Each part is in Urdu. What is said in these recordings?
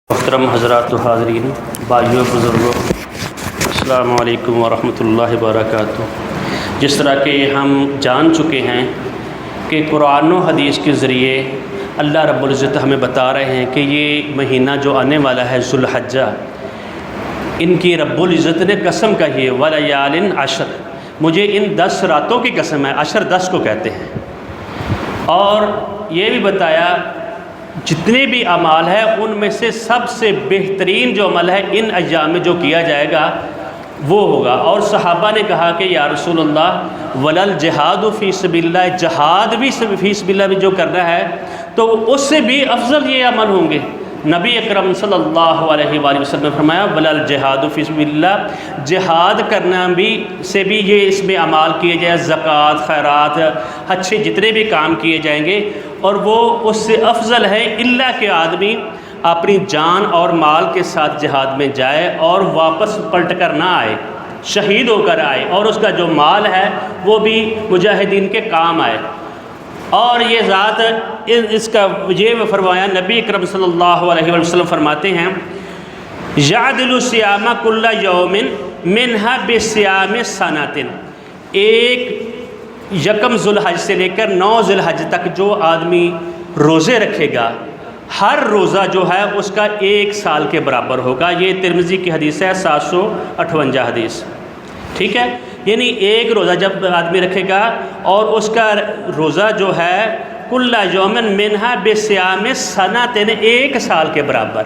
محترم حضرات و حاضرین، بھائیو بزرگوں، السلام علیکم ورحمۃ اللہ وبرکاتہ۔ جس طرح کہ ہم جان چکے ہیں کہ قرآن و حدیث کے ذریعے اللہ رب العزت ہمیں بتا رہے ہیں کہ یہ مہینہ جو آنے والا ہے ذو الحجہ، ان کی رب العزت نے قسم کہی ہے وَلَيَالٍ عَشْرٍ، مجھے ان 10 راتوں کی قسم ہے۔ عشر 10 کو کہتے ہیں، اور یہ بھی بتایا جتنے بھی اعمال ہیں ان میں سے سب سے بہترین جو عمل ہے ان ایام میں جو کیا جائے گا وہ ہوگا۔ اور صحابہ نے کہا کہ یا رسول اللہ وَلَا الْجِهَادُ فِي سَبِيلِ اللَّهِ، جہاد بھی فی سبیل اللہ میں جو کرنا ہے تو اس سے بھی افضل یہ عمل ہوں گے۔ نبی اکرم صلی اللہ علیہ وآلہ وسلم نے فرمایا وَلَا الْجِهَادُ فِي سَبِيلِ اللَّهِ، جہاد کرنا بھی سے بھی یہ اس میں اعمال کیے جائیں، زکوٰۃ، خیرات، اچھے جتنے بھی کام کیے جائیں گے، اور وہ اس سے افضل ہے اللہ کہ آدمی اپنی جان اور مال کے ساتھ جہاد میں جائے اور واپس پلٹ کر نہ آئے، شہید ہو کر آئے، اور اس کا جو مال ہے وہ بھی مجاہدین کے کام آئے۔ اور یہ ذات اس کا یہ فرمایا، نبی اکرم صلی اللہ علیہ وسلم فرماتے ہیں یعدل الصیام کل یوم منہا بصیام سنۃ، ایک یکم ذو الحج سے لے کر 9 ذو الحج تک جو آدمی روزے رکھے گا، ہر روزہ جو ہے اس کا 1 سال کے برابر ہوگا۔ یہ ترمذی کی حدیث ہے، 758 حدیث، ٹھیک ہے۔ یعنی ایک روزہ جب آدمی رکھے گا اور اس کا روزہ جو ہے کل یوم منہا بصیام سنۃ، 1 سال کے برابر،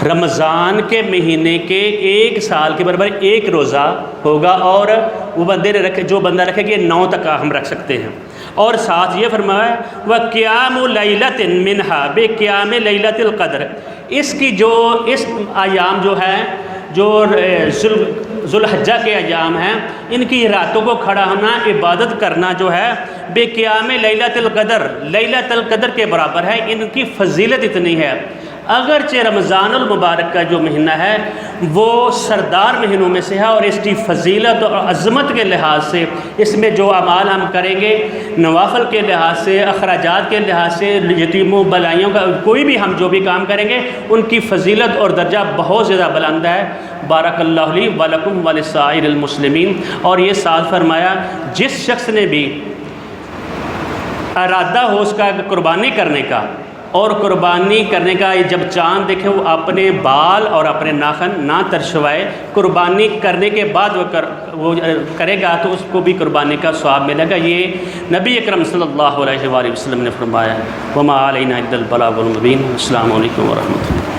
رمضان کے مہینے کے 1 سال کے برابر ایک روزہ ہوگا، اور وہ بندے نے رکھے، جو بندہ رکھے گا 9 تک ہم رکھ سکتے ہیں۔ اور ساتھ یہ فرمایا وَقِيَامُ لَيْلَةٍ مِّنْهَا بِقِيَامِ لَيْلَةِ الْقَدْرِ، اس کی جو اس ایام جو ہے جو ذو الحجہ کے ایام ہیں، ان کی راتوں کو کھڑا ہونا، عبادت کرنا جو ہے بِقِيَامِ لَيْلَةِ الْقَدْرِ، لیلۃ القدر کے برابر ہے۔ ان کی فضیلت اتنی ہے، اگرچہ رمضان المبارک کا جو مہینہ ہے وہ سردار مہینوں میں سے ہے، اور اس کی فضیلت اور عظمت کے لحاظ سے اس میں جو اعمال ہم کریں گے، نوافل کے لحاظ سے، اخراجات کے لحاظ سے، یتیموں بلائیوں کا کوئی بھی ہم جو بھی کام کریں گے، ان کی فضیلت اور درجہ بہت زیادہ بلند ہے۔ بارک اللہ لی ولکم ولسائر المسلمین۔ اور یہ ساتھ فرمایا جس شخص نے بھی ارادہ ہو اس کا قربانی کرنے کا، اور قربانی کرنے کا جب چاند دیکھے وہ اپنے بال اور اپنے ناخن نہ ترشوائے، قربانی کرنے کے بعد وہ کرے گا تو اس کو بھی قربانی کا ثواب ملے گا۔ یہ نبی اکرم صلی اللہ علیہ وآلہ وسلم نے فرمایا۔ وما علینا الا البلاغ المبین۔ السلام علیکم ورحمۃ اللہ۔